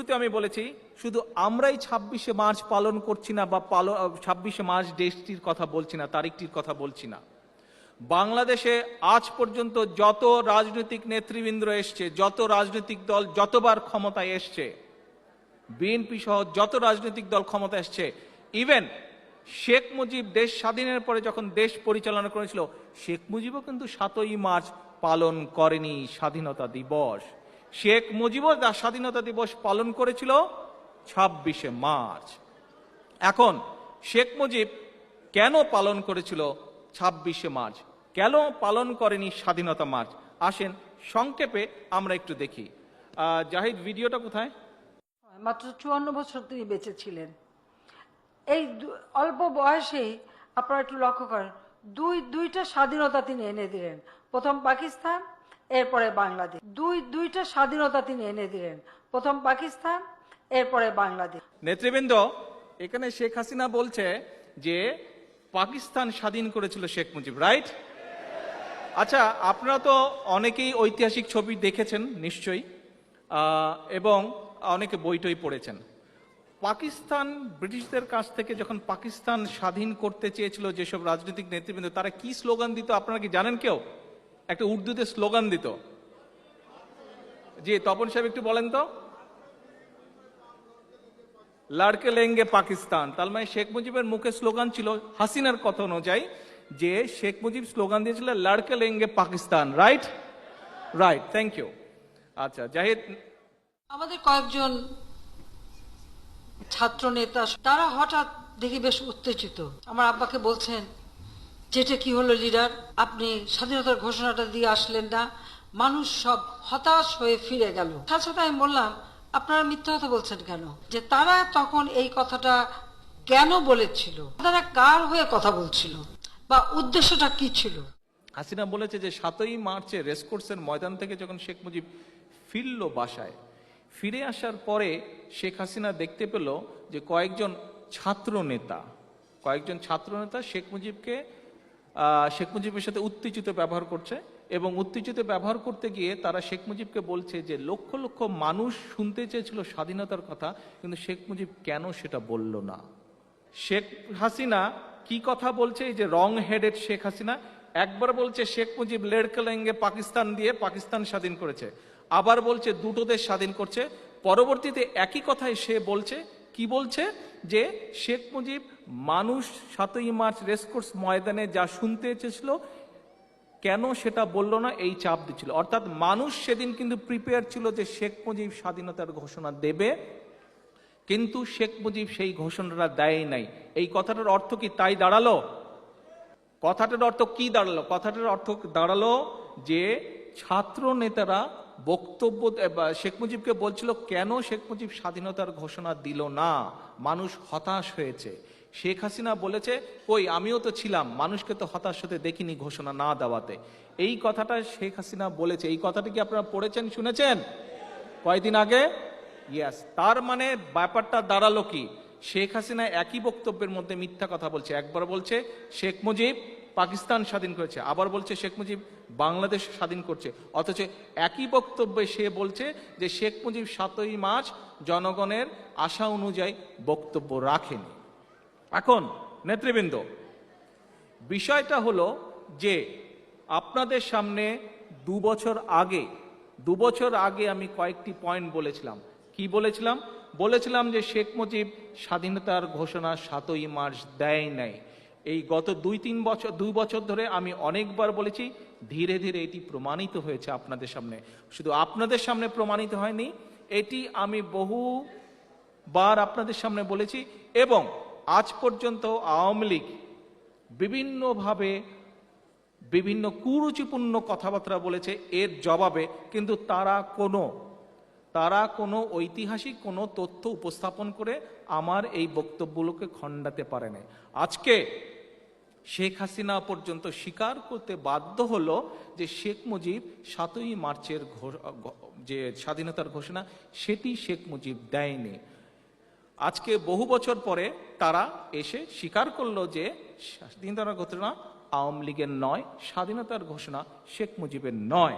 শুরুতে আমি বলেছি শুধু আমরাই 26শে মার্চ পালন করছি না বা 26শে মার্চ ডেটটির কথা বলছি না, তারিখটির কথা বলছি না। বাংলাদেশে আজ পর্যন্ত যত রাজনৈতিক নেতৃবৃন্দ এসছে, যত রাজনৈতিক দল যতবার ক্ষমতায় এসছে, বিএনপি সহ যত রাজনৈতিক দল ক্ষমতা এসছে, ইভেন শেখ মুজিব দেশ স্বাধীনের পরে যখন দেশ পরিচালনা করেছিল, শেখ মুজিবও কিন্তু 7ই মার্চ পালন করেনি স্বাধীনতা দিবস। শেখ মুজিবও স্বাধীনতা দিবস পালন করেছিল 26শে মার্চ। এখন শেখ মুজিব কেন পালন করেছিল 26শে মার্চ, কেন পালন করেনি স্বাধীনতা মার্চ? আসেন সংক্ষেপে আমরা একটু দেখি। জাহিদ, ভিডিওটা কোথায়? মাত্র 54 বছর তিনি বেঁচে ছিলেন। এই অল্প বয়সেই আপনারা একটু লক্ষ্য করেন, দুইটা স্বাধীনতা তিনি এনে দিলেন। প্রথম পাকিস্তান, এরপরে বাংলাদেশ। দুইটা স্বাধীনতা তিনি এনে দিলেন, প্রথম পাকিস্তান, এরপরে বাংলাদেশ। নেতৃবৃন্দ, এখানে শেখ হাসিনা বলছে যে পাকিস্তান স্বাধীন করেছিল শেখ মুজিব, রাইট? আচ্ছা, আপনারা তো অনেকেই ঐতিহাসিক ছবি দেখেছেন নিশ্চয়ই, এবং অনেকে বইটই পড়েছেন। পাকিস্তান ব্রিটিশদের কাছ থেকে যখন পাকিস্তান স্বাধীন করতে চেয়েছিল যেসব রাজনৈতিক নেতৃবৃন্দ, তারা কি স্লোগান দিত আপনারা কি জানেন? কেউ একটা উর্দুতে স্লোগান দিত। জি, তপন সাহেব একটু বলেন তো। লড়কে লেঙ্গে পাকিস্তান। তার মানে শেখ মুজিবের মুখে স্লোগান ছিল, হাসিনার কথা অনুযায়ী, যে শেখ মুজিব স্লোগান দিয়েছিল লড়কে লেঙ্গে Pakistan, right? Right, thank you. আচ্ছা জাহিদ, আমাদের কয়েকজন ছাত্র নেতা তারা হঠাৎ দেখি বেশ উত্তেজিত। আমার আব্বাকে বলছেন, যেটা কি হলো লিডার, আপনি স্বাধীনতার ঘোষণাটা দিয়ে আসলেন না, মানুষ সব হতাশ হয়ে ফিরে গেল। সাথে সাথে আমি বললাম, আপনারা মিথ্যা কথা বলছেন কেন? যে তারা তখন এই কথাটা কেন বলেছিল, তারা কার হয়ে কথা বলছিল, বা উদ্দেশ্যটা কি ছিল? হাসিনা বলেছে যে 7ই মার্চে রেসকোর্সের ময়দান থেকে যখন শেখ মুজিব ফিরল বাসায়, ফিরে আসার পরে শেখ হাসিনা দেখতে পেল যে কয়েকজন ছাত্র নেতা শেখ মুজিবের সাথে উত্তেজিত ব্যবহার করছে, এবং উত্তেজিত ব্যবহার করতে গিয়ে তারা শেখ মুজিবকে বলছে যে লক্ষ লক্ষ মানুষ শুনতে চেয়েছিল স্বাধীনতার কথা, কিন্তু শেখ মুজিব কেন সেটা বলল না। শেখ হাসিনা কি কথা বলছে? এই যে রং হেডেড শেখ হাসিনা একবার বলছে শেখ মুজিব লড়কে লেঙ্গে পাকিস্তান দিয়ে পাকিস্তান স্বাধীন করেছে, আবার বলছে দুটো দেশ স্বাধীন করছে। পরবর্তীতে একই কথাই সে বলছে, কি বলছে? যে শেখ মুজিব মানুষ 7ই মার্চ রেসকোর্স ময়দানে যা শুনতে চেয়েছিল কেন সেটা বলল না, এই চাপ দিচ্ছিল। অর্থাৎ মানুষ সেদিন কিন্তু প্রিপেয়ার ছিল যে শেখ মুজিব স্বাধীনতার ঘোষণা দেবে, কিন্তু শেখ মুজিব সেই ঘোষণাটা দেয় নাই। এই কথাটার অর্থ কি তাই দাঁড়ালো? কথাটার অর্থ কি দাঁড়ালো? কথাটার অর্থ দাঁড়ালো যে ছাত্র নেতারা বক্তব্য শেখ মুজিবকে বলছিল কেন শেখ মুজিব স্বাধীনতার ঘোষণা দিল না, মানুষ হতাশ হয়েছে। শেখ হাসিনা বলেছে, কই আমিও তো ছিলাম, মানুষকে তো হতাশ হতে দেখিনি ঘোষণা না দেওয়াতে। এই কথাটা শেখ হাসিনা বলেছে। এই কথাটা কি আপনারা পড়েছেন, শুনেছেন কয়েকদিন আগে? ইয়েস। তার মানে ব্যাপারটা দাঁড়ালো কি? শেখ হাসিনা একই বক্তব্যের মধ্যে মিথ্যা কথা বলছে। একবার বলছে শেখ মুজিব পাকিস্তান স্বাধীন করেছে, আবার বলছে শেখ মুজিব বাংলাদেশ স্বাধীন করছে, অথচ একই বক্তব্যে সে বলছে যে শেখ মুজিব 7ই মার্চ জনগণের আশা অনুযায়ী বক্তব্য রাখেনি। এখন নেতৃবৃন্দ, বিষয়টা হলো যে আপনাদের সামনে 2 বছর আগে আমি কয়েকটি পয়েন্ট বলেছিলাম। কি বলেছিলাম? বলেছিলাম যে শেখ মুজিব স্বাধীনতার ঘোষণা 7ই মার্চ দেয় নাই। এই গত 2 বছর ধরে আমি অনেকবার বলেছি, ধীরে ধীরে এটি প্রমাণিত হয়েছে আপনাদের সামনে। শুধু আপনাদের সামনে প্রমাণিত হয়নি, এটি আমি বহুবার আপনাদের সামনে বলেছি, এবং আজ পর্যন্ত আওয়ামী লীগ বিভিন্নভাবে বিভিন্ন কুরুচিপূর্ণ কথাবার্তা বলেছে এর জবাবে, কিন্তু তারা কোনো ঐতিহাসিক কোনো তথ্য উপস্থাপন করে আমার এই বক্তব্যগুলোকে খণ্ডাতে পারে না। আজকে শেখ হাসিনা পর্যন্ত স্বীকার করতে বাধ্য হলো যে শেখ মুজিব 7ই মার্চের যে স্বাধীনতার ঘোষণা সেটি শেখ মুজিব দেয়নি। আজকে বহু বছর পরে তারা এসে স্বীকার করলো যে স্বাধীনতার ঘোষণা আওয়ামী লীগের নয়, স্বাধীনতার ঘোষণা শেখ মুজিবের নয়।